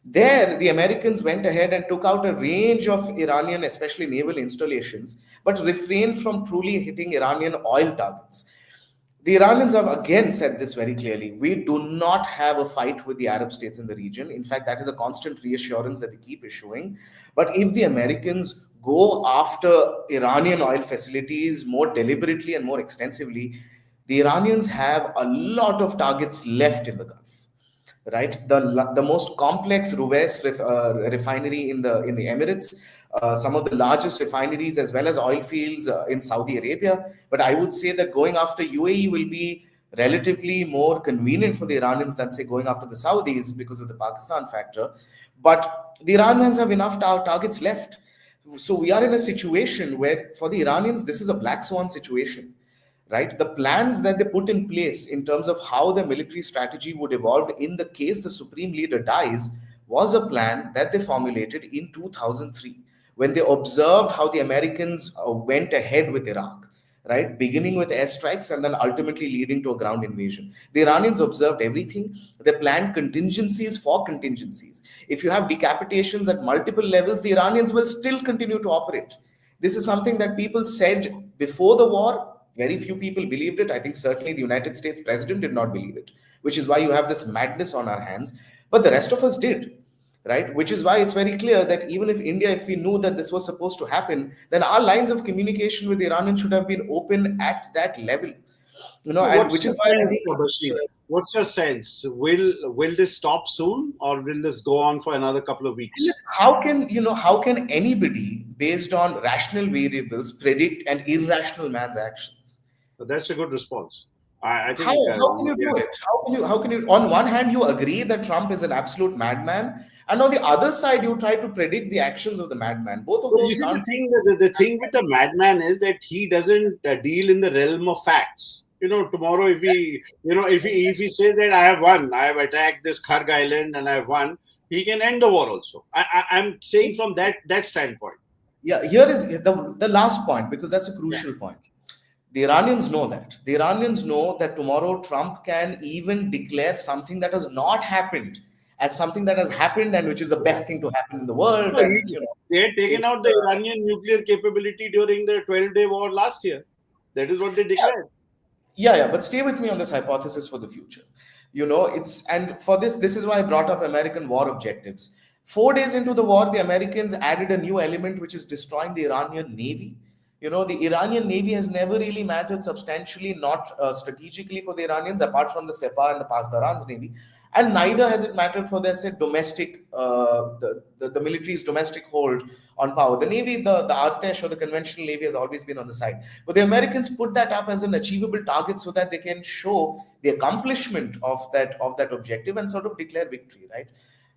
There, the Americans went ahead and took out a range of Iranian, especially naval installations, but refrained from truly hitting Iranian oil targets. The Iranians have again said this very clearly. We do not have a fight with the Arab states in the region. In fact, that is a constant reassurance that they keep issuing. But if the Americans go after Iranian oil facilities more deliberately and more extensively, the Iranians have a lot of targets left in the Gulf. Right, the most complex Ruwais refinery in the Emirates, some of the largest refineries as well as oil fields in Saudi Arabia. But I would say that going after UAE will be relatively more convenient for the Iranians than, say, going after the Saudis because of the Pakistan factor. But the Iranians have enough targets left. So we are in a situation where for the Iranians, this is a black swan situation. Right? The plans that they put in place in terms of how the military strategy would evolve in the case the supreme leader dies was a plan that they formulated in 2003 when they observed how the Americans went ahead with Iraq, right? Beginning with airstrikes and then ultimately leading to a ground invasion. The Iranians observed everything. They planned contingencies for contingencies. If you have decapitations at multiple levels, the Iranians will still continue to operate. This is something that people said before the war. Very few people believed it. I think certainly the United States president did not believe it, which is why you have this madness on our hands. But the rest of us did, right? Which is why it's very clear that even if India, if we knew that this was supposed to happen, then our lines of communication with Iran should have been open at that level. And which is why I think, what's your sense? Will this stop soon, or will this go on for another couple of weeks? How can anybody, based on rational variables, predict an irrational man's actions? So that's a good response. I think, how can you do it? How can you? On one hand, you agree that Trump is an absolute madman, and on the other side, you try to predict the actions of the madman. Both of those. The thing with the madman is that he doesn't deal in the realm of facts. Tomorrow if he says that I have attacked this Kharg Island and I have won, he can end the war also. I'm saying from that standpoint. Yeah, here is the last point, because that's a crucial point. The Iranians know that. The Iranians know that tomorrow Trump can even declare something that has not happened as something that has happened and which is the best thing to happen in the world. They had taken out the Iranian nuclear capability during the 12-day war last year. That is what they declared. Yeah, but stay with me on this hypothesis for the future. And for this is why I brought up American war objectives. 4 days into the war, the Americans added a new element, which is destroying the Iranian navy. the Iranian Navy has never really mattered substantially, not strategically for the Iranians, apart from the Sepah and the Pasdaran's Navy. And neither has it mattered for their, say, domestic, the military's domestic hold on power. The Navy, the Artesh or the conventional Navy has always been on the side. But the Americans put that up as an achievable target so that they can show the accomplishment of that objective and sort of declare victory, right?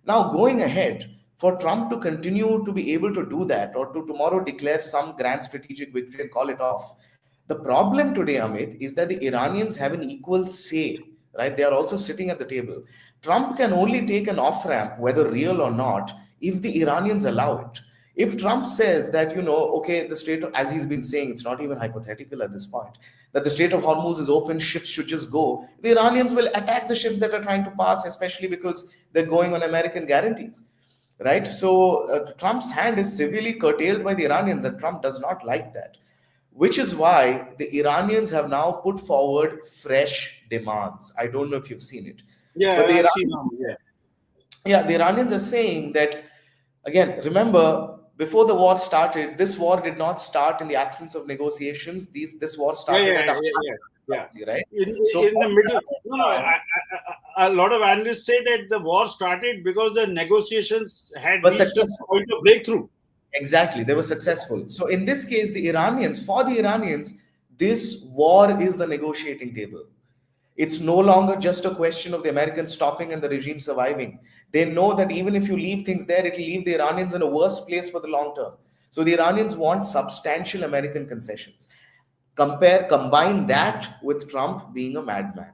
Now, going ahead, for Trump to continue to be able to do that or to tomorrow declare some grand strategic victory and call it off, the problem today, Amit, is that the Iranians have an equal say, right? They are also sitting at the table. Trump can only take an off ramp, whether real or not, if the Iranians allow it. If Trump says that, okay, the Strait of, as he's been saying, it's not even hypothetical at this point, that the Strait of Hormuz is open, ships should just go, the Iranians will attack the ships that are trying to pass, especially because they're going on American guarantees, right? So Trump's hand is severely curtailed by the Iranians, and Trump does not like that, which is why the Iranians have now put forward fresh demands. I don't know if you've seen it. Yeah, but the I've seen Iranians, them, the Iranians are saying that, again, remember, before the war started, this war did not start in the absence of negotiations. This war started at the heart, right? In the middle. A lot of analysts say that the war started because the negotiations had reached a point of breakthrough. Exactly, they were successful. So in this case, for the Iranians, this war is the negotiating table. It's no longer just a question of the Americans stopping and the regime surviving. They know that even if you leave things there, it will leave the Iranians in a worse place for the long term. So the Iranians want substantial American concessions. Combine that with Trump being a madman.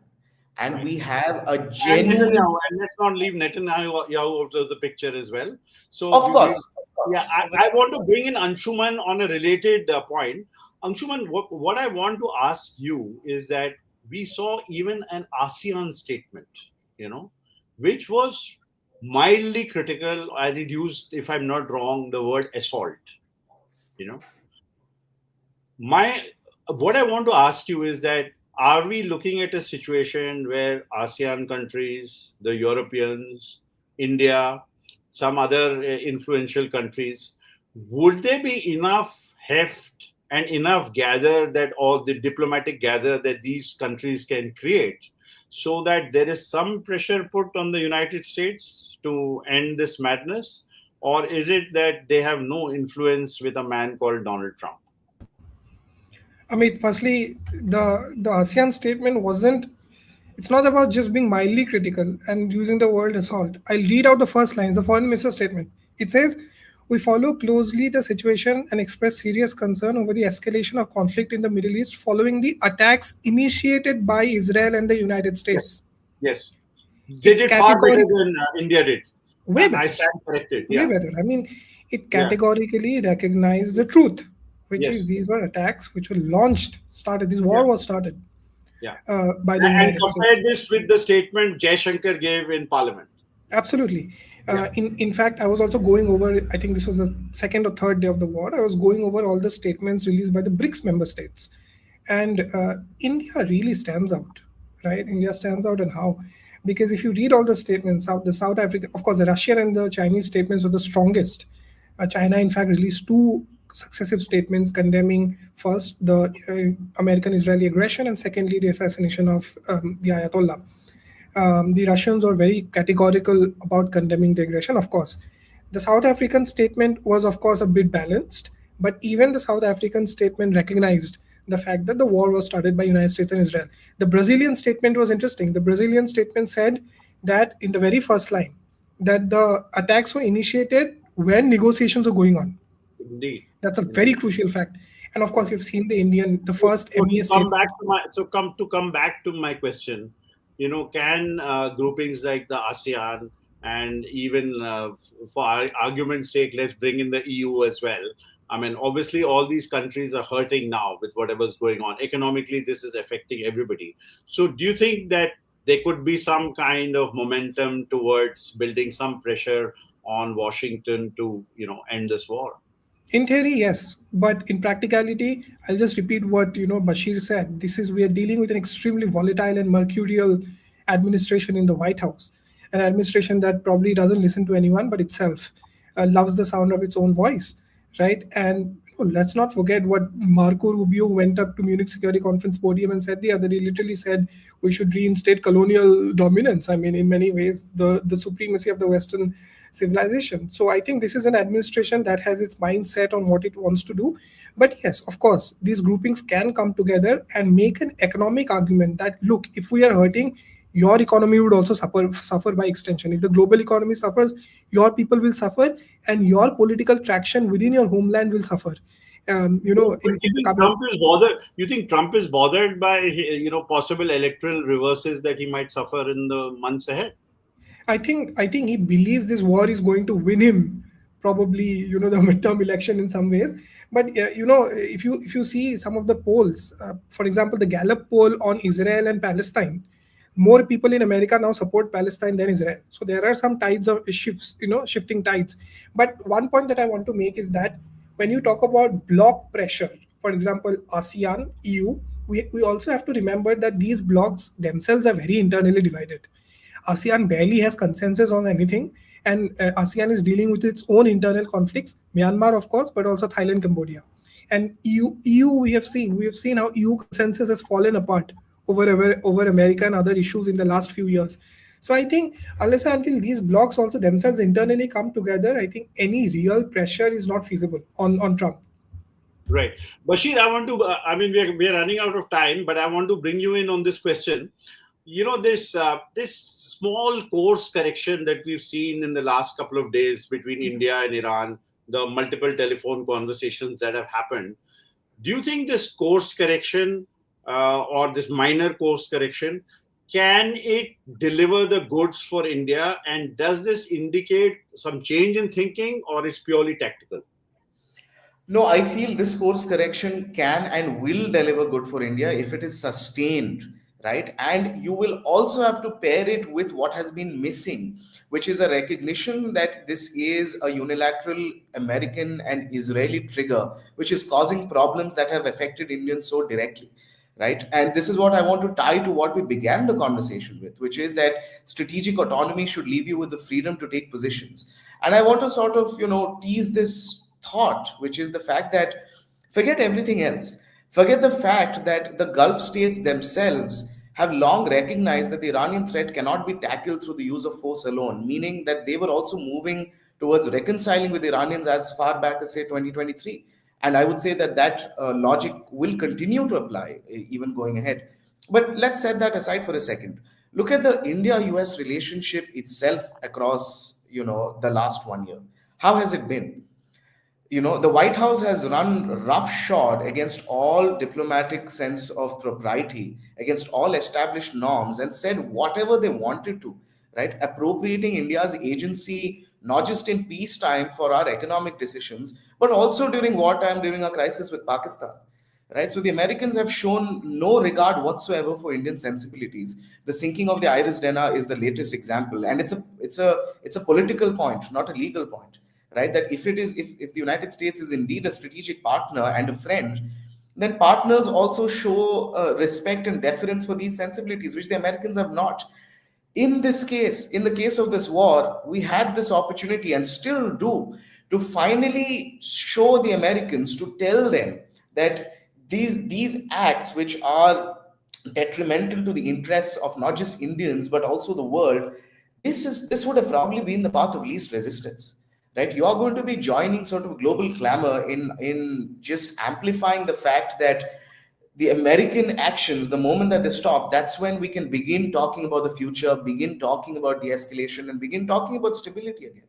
And we have a genuine... And let's not leave Netanyahu out of the picture as well. So of course. Yeah, I want to bring in Anshuman on a related point. Anshuman, what I want to ask you is that we saw even an ASEAN statement, which was mildly critical, and it used, if I'm not wrong, the word assault. What I want to ask you is that, are we looking at a situation where ASEAN countries, the Europeans, India, some other influential countries, would there be enough heft and enough gather that all the diplomatic gather that these countries can create so that there is some pressure put on the United States to end this madness? Or is it that they have no influence with a man called Donald Trump? Firstly, the ASEAN statement it's not about just being mildly critical and using the word assault. I'll read out the first lines, the foreign minister's statement. It says, "We follow closely the situation and express serious concern over the escalation of conflict in the Middle East following the attacks initiated by Israel and the United States." Yes. They did far better than India did. Way better. I stand corrected. Way better. It categorically recognized the truth, which is these were attacks which were this war was started by the United States. And compare this with the statement Jaishankar gave in Parliament. Absolutely. In fact, I was also going over, I think this was the second or third day of the war, I was going over all the statements released by the BRICS member states. And India really stands out, right? India stands out, and how? Because if you read all the statements, the South African, of course, the Russian and the Chinese statements were the strongest. China, in fact, released two successive statements condemning first the American-Israeli aggression and secondly the assassination of the Ayatollah. The Russians were very categorical about condemning the aggression, of course. The South African statement was, of course, a bit balanced, but even the South African statement recognized the fact that the war was started by United States and Israel. The Brazilian statement was interesting. The Brazilian statement said that in the very first line, that the attacks were initiated when negotiations were going on. Indeed. That's a very crucial fact. And of course, you've seen the first MEA statement. Come back to my question. Can groupings like the ASEAN and even for argument's sake, let's bring in the EU as well. Obviously, all these countries are hurting now with whatever's going on. Economically, this is affecting everybody. So do you think that there could be some kind of momentum towards building some pressure on Washington to, end this war? In theory, yes. But in practicality, I'll just repeat what, Bashir said. We are dealing with an extremely volatile and mercurial administration in the White House. An administration that probably doesn't listen to anyone but itself, loves the sound of its own voice, right? And let's not forget what Marco Rubio went up to Munich Security Conference podium and said the other day. Literally said we should reinstate colonial dominance. I mean, in many ways, the supremacy of the Western civilization. So I think this is an administration that has its mind set on what it wants to do. But yes, of course, these groupings can come together and make an economic argument that, look, if we are hurting, your economy would also suffer by extension. If the global economy suffers, your people will suffer, and your political traction within your homeland will suffer. But you think Trump is bothered? You think Trump is bothered by possible electoral reverses that he might suffer in the months ahead? I think he believes this war is going to win him probably the midterm election in some ways. But if you see some of the polls, for example, the Gallup poll on Israel and Palestine, more people in America now support Palestine than Israel. So there are some tides of shifts, shifting tides. But one point that I want to make is that when you talk about bloc pressure, for example, ASEAN, EU, we also have to remember that these blocs themselves are very internally divided. ASEAN barely has consensus on anything, and ASEAN is dealing with its own internal conflicts. Myanmar, of course, but also Thailand, Cambodia, and EU. We have seen how EU consensus has fallen apart over America and other issues in the last few years. So I think unless and until these blocs also themselves internally come together, I think any real pressure is not feasible on Trump. Right. Bashir, I want to, we're running out of time, but I want to bring you in on this question. This small course correction that we've seen in the last couple of days between India and Iran, the multiple telephone conversations that have happened. Do you think this course correction or this minor course correction, can it deliver the goods for India? And does this indicate some change in thinking, or is purely tactical? No, I feel this course correction can and will deliver good for India if it is sustained, right? And you will also have to pair it with what has been missing, which is a recognition that this is a unilateral American and Israeli trigger, which is causing problems that have affected Indians so directly. Right. And this is what I want to tie to what we began the conversation with, which is that strategic autonomy should leave you with the freedom to take positions. And I want to sort of, tease this thought, which is the fact that forget everything else. Forget the fact that the Gulf states themselves have long recognized that the Iranian threat cannot be tackled through the use of force alone, meaning that they were also moving towards reconciling with the Iranians as far back as, say, 2023. And I would say that logic will continue to apply even going ahead. But let's set that aside for a second. Look at the India-US relationship itself across, the last 1 year. How has it been? The White House has run roughshod against all diplomatic sense of propriety, against all established norms, and said whatever they wanted to, right? Appropriating India's agency, not just in peacetime for our economic decisions, but also during wartime, during a crisis with Pakistan, right? So the Americans have shown no regard whatsoever for Indian sensibilities. The sinking of the Iris Dena is the latest example, and it's a political point, not a legal point, right? That if the United States is indeed a strategic partner and a friend, then partners also show respect and deference for these sensibilities, which the Americans have not. In this case, in the case of this war, we had this opportunity and still do to finally show the Americans, to tell them that these acts, which are detrimental to the interests of not just Indians but also the world, this would have probably been the path of least resistance, right? You are going to be joining sort of global clamor in just amplifying the fact that the American actions, the moment that they stop, that's when we can begin talking about the future, begin talking about de-escalation, and begin talking about stability again.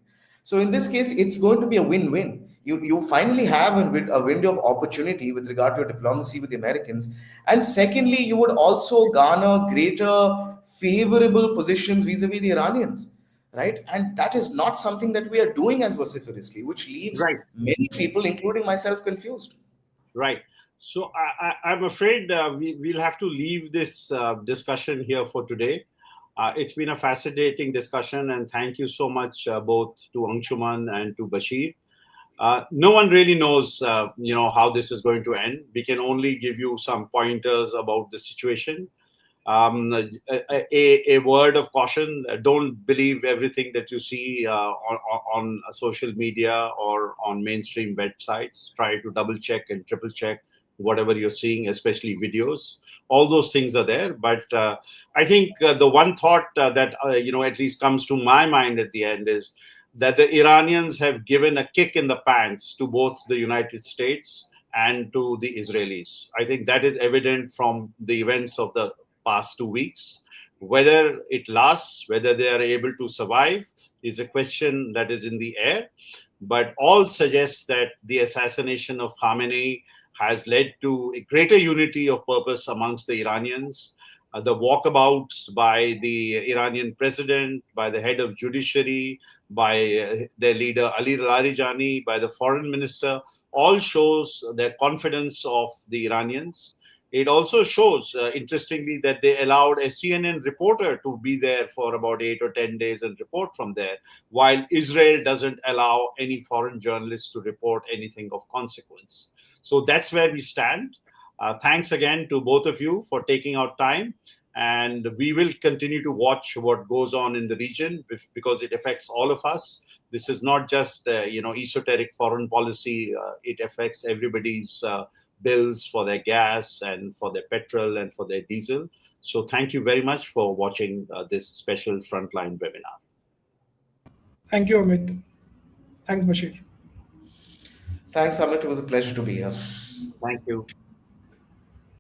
So in this case, it's going to be a win-win. You finally have a window of opportunity with regard to your diplomacy with the Americans. And secondly, you would also garner greater favorable positions vis-a-vis the Iranians, right? And that is not something that we are doing as vociferously, which leaves many people, including myself, confused. Right. So I'm afraid we'll have to leave this discussion here for today. It's been a fascinating discussion, and thank you so much both to Anshuman and to Bashir. No one really knows, how this is going to end. We can only give you some pointers about the situation. A word of caution: don't believe everything that you see on social media or on mainstream websites. Try to double check and triple check whatever you're seeing, especially videos. All those things are there, but I think the one thought that at least comes to my mind at the end is that the Iranians have given a kick in the pants to both the United States and to the Israelis. I think that is evident from the events of the past 2 weeks. Whether it lasts, whether they are able to survive, is a question that is in the air. But all suggests that the assassination of Khamenei has led to a greater unity of purpose amongst the Iranians. The walkabouts by the Iranian president, by the head of judiciary, by their leader Ali Larijani, by the foreign minister, all shows their confidence of the Iranians. It also shows, interestingly, that they allowed a CNN reporter to be there for about 8 or 10 days and report from there, while Israel doesn't allow any foreign journalists to report anything of consequence. So that's where we stand. Thanks again to both of you for taking out time. And we will continue to watch what goes on in the region because it affects all of us. This is not just, esoteric foreign policy. It affects everybody's bills for their gas and for their petrol and for their diesel. So thank you very much for watching this special Frontline webinar. Thank you, Amit. Thanks, Bashir. Thanks, Amit. It was a pleasure to be here. Thank you.